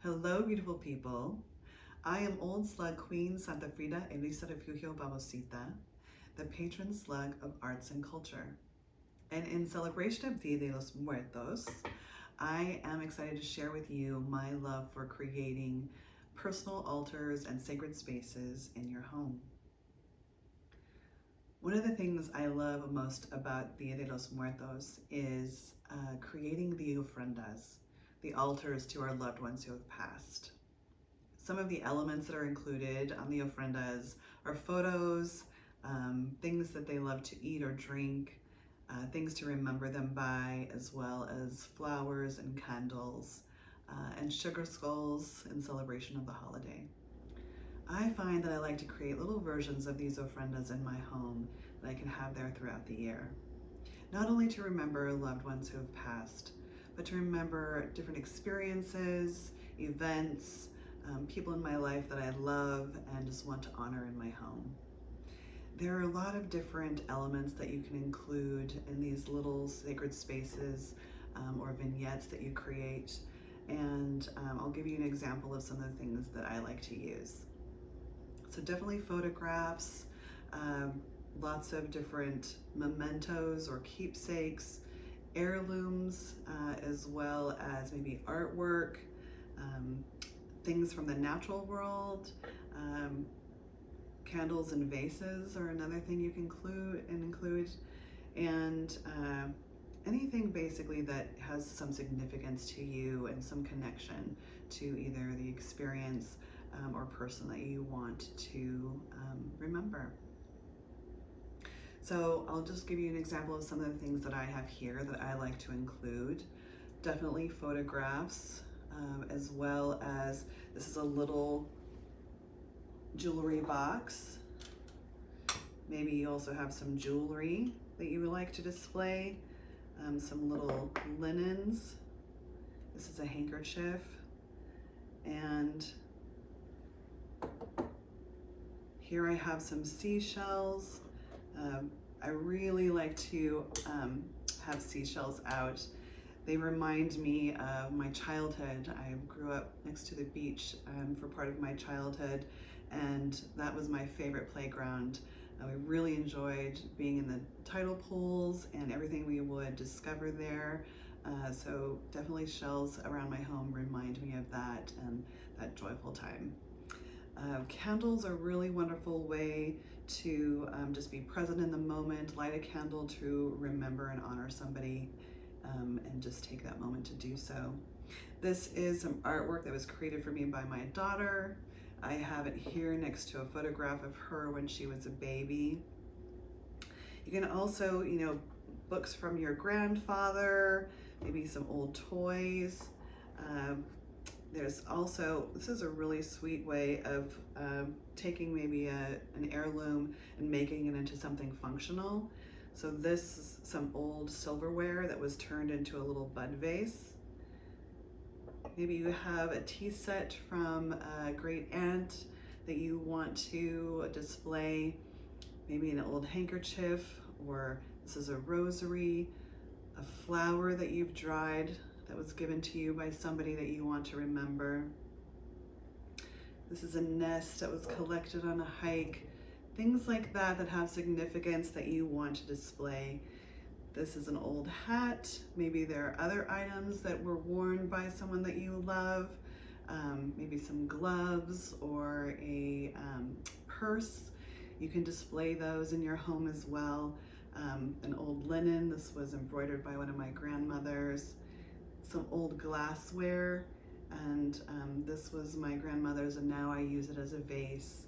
Hello, beautiful people. I am Old Slug Queen Santa Frida Elisa Refugio Babosita, the patron slug of arts and culture. And in celebration of Dia de los Muertos, I am excited to share with you my love for creating personal altars and sacred spaces in your home. One of the things I love most about Dia de los Muertos is creating the ofrendas, the altars to our loved ones who have passed. Some of the elements that are included on the ofrendas are photos, things that they love to eat or drink, things to remember them by, as well as flowers and candles, and sugar skulls in celebration of the holiday. I find that I like to create little versions of these ofrendas in my home that I can have there throughout the year. Not only to remember loved ones who have passed, but to remember different experiences, events, people in my life that I love and just want to honor in my home. There are a lot of different elements that you can include in these little sacred spaces or vignettes that you create, and I'll give you an example of some of the things that I like to use. So definitely photographs, lots of different mementos or keepsakes, heirlooms, as well as maybe artwork, things from the natural world, candles and vases are another thing you can include, and anything basically that has some significance to you and some connection to either the experience or person that you want to remember. So I'll just give you an example of some of the things that I have here that I like to include. Definitely photographs, as well as this is a little jewelry box. Maybe you also have some jewelry that you would like to display, some little linens. This is a handkerchief, and here I have some seashells. I really like to have seashells out. They remind me of my childhood. I grew up next to the beach for part of my childhood, and that was my favorite playground. We really enjoyed being in the tidal pools and everything we would discover there. So definitely shells around my home remind me of that and that joyful time. Candles are a really wonderful way to just be present in the moment, light a candle to remember and honor somebody, and just take that moment to do so. This is some artwork that was created for me by my daughter. I have it here next to a photograph of her when she was a baby. You can also, books from your grandfather, maybe some old toys. There's also, this is a really sweet way of taking maybe an heirloom and making it into something functional. So this is some old silverware that was turned into a little bud vase. Maybe you have a tea set from a great aunt that you want to display, maybe an old handkerchief, or this is a rosary, a flower that you've dried that was given to you by somebody that you want to remember. This is a nest that was collected on a hike. Things like that that have significance that you want to display. This is an old hat. Maybe there are other items that were worn by someone that you love. Maybe some gloves or a purse. You can display those in your home as well. An old linen. This was embroidered by one of my grandmothers. Some old glassware, and this was my grandmother's, and now I use it as a vase.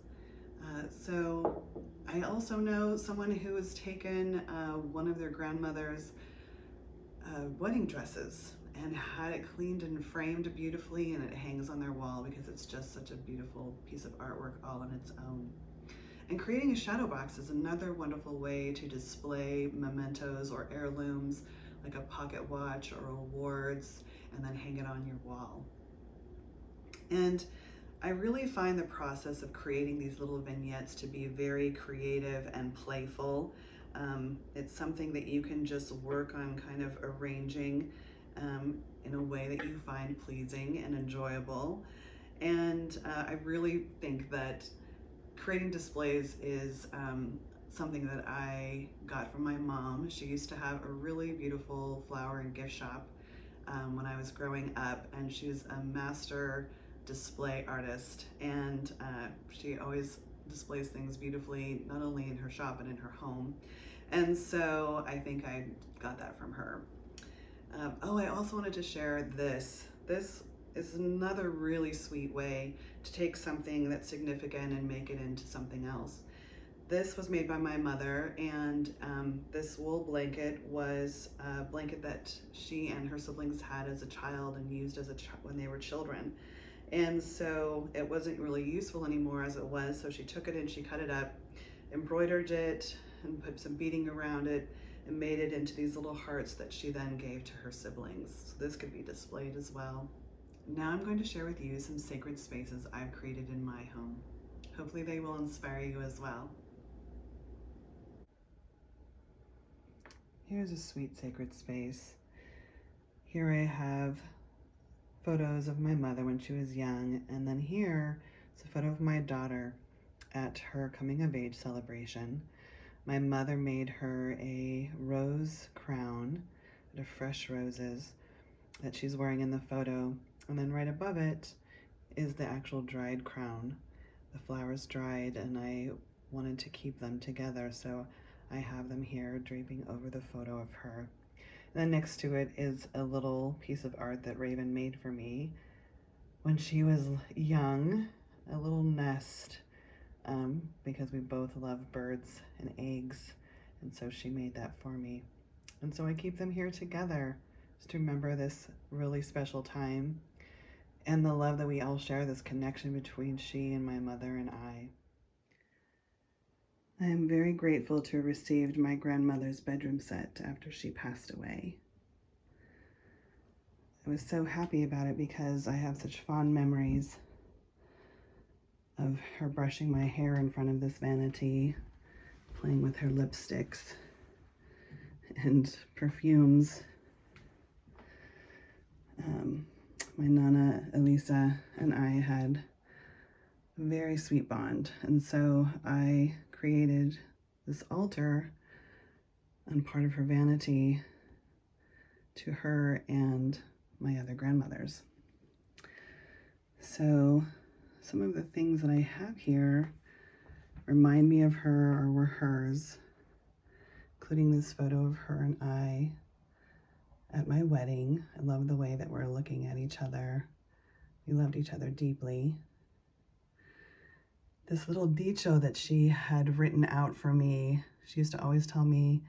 So I also know someone who has taken one of their grandmother's wedding dresses and had it cleaned and framed beautifully, and it hangs on their wall because it's just such a beautiful piece of artwork all on its own. And creating a shadow box is another wonderful way to display mementos or heirlooms, like a pocket watch or awards, and then hang it on your wall. And I really find the process of creating these little vignettes to be very creative and playful. It's something that you can just work on kind of arranging in a way that you find pleasing and enjoyable. And I really think that creating displays is something that I got from my mom. She used to have a really beautiful flower and gift shop when I was growing up, and she's a master display artist, and she always displays things beautifully, not only in her shop but in her home. And so I think I got that from her. Oh, I also wanted to share this. This is another really sweet way to take something that's significant and make it into something else. This was made by my mother, and this wool blanket was a blanket that she and her siblings had as a child and used as when they were children. And so it wasn't really useful anymore as it was, so she took it and she cut it up, embroidered it, and put some beading around it, and made it into these little hearts that she then gave to her siblings. So this could be displayed as well. Now I'm going to share with you some sacred spaces I've created in my home. Hopefully they will inspire you as well. Here's a sweet sacred space. Here I have photos of my mother when she was young, and then here is a photo of my daughter at her coming of age celebration. My mother made her a rose crown out of fresh roses that she's wearing in the photo, and then right above it is the actual dried crown. The flowers dried, and I wanted to keep them together, so I have them here draping over the photo of her. And then next to it is a little piece of art that Raven made for me when she was young, a little nest, because we both love birds and eggs, and so she made that for me. And so I keep them here together just to remember this really special time and the love that we all share, this connection between she and my mother and I. I am very grateful to have received my grandmother's bedroom set after she passed away. I was so happy about it because I have such fond memories of her brushing my hair in front of this vanity, playing with her lipsticks and perfumes. My Nana Elisa and I had a very sweet bond, and so I created this altar on part of her vanity to her and my other grandmothers. So some of the things that I have here remind me of her or were hers, including this photo of her and I at my wedding. I love the way that we're looking at each other. We loved each other deeply. This little dicho that she had written out for me, she used to always tell me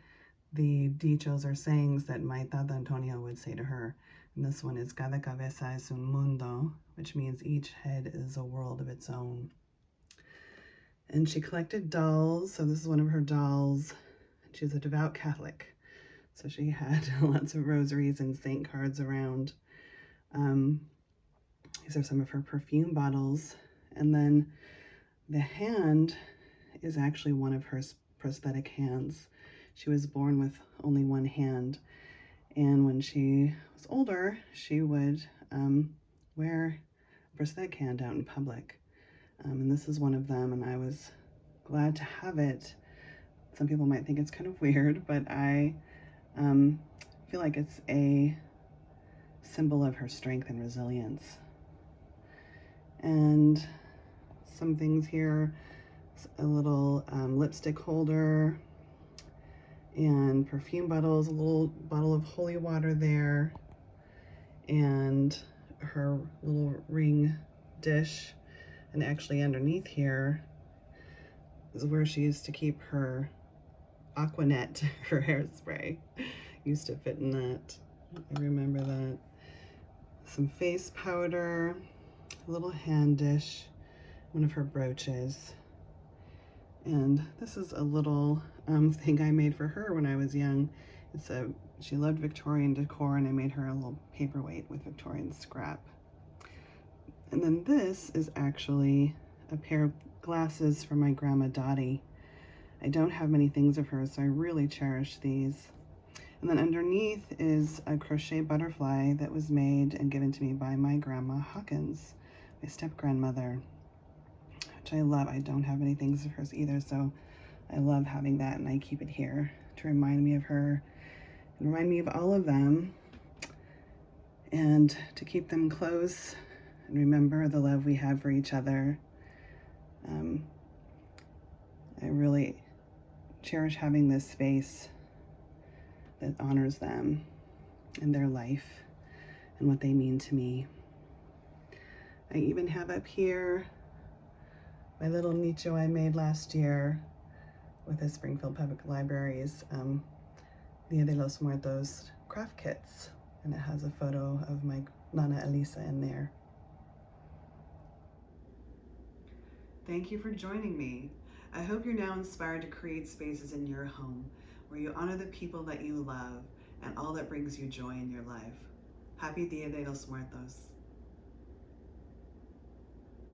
the dichos or sayings that my Tata Antonia would say to her. And this one is cada cabeza es un mundo, which means each head is a world of its own. And she collected dolls, so this is one of her dolls. She was a devout Catholic, so she had lots of rosaries and saint cards around. These are some of her perfume bottles. And then the hand is actually one of her prosthetic hands. She was born with only one hand, and when she was older, she would wear a prosthetic hand out in public. And this is one of them, and I was glad to have it. Some people might think it's kind of weird, but I feel like it's a symbol of her strength and resilience. And some things here, a little lipstick holder and perfume bottles, a little bottle of holy water there, and her little ring dish. And actually underneath here is where she used to keep her Aquanet, her hairspray. Used to fit in that. I remember that. Some face powder, a little hand dish, one of her brooches. And this is a little thing I made for her when I was young. She loved Victorian decor, and I made her a little paperweight with Victorian scrap. And then this is actually a pair of glasses for my grandma Dottie. I don't have many things of hers, so I really cherish these. And then underneath is a crochet butterfly that was made and given to me by my grandma Hawkins, my step-grandmother, which I love. I don't have any things of hers either, so I love having that, and I keep it here to remind me of her and remind me of all of them, and to keep them close and remember the love we have for each other. I really cherish having this space that honors them and their life and what they mean to me. I even have up here my little nicho I made last year with the Springfield Public Library's Dia de los Muertos craft kits, and it has a photo of my Nana Elisa in there. Thank you for joining me. I hope you're now inspired to create spaces in your home where you honor the people that you love and all that brings you joy in your life. Happy Dia de los Muertos.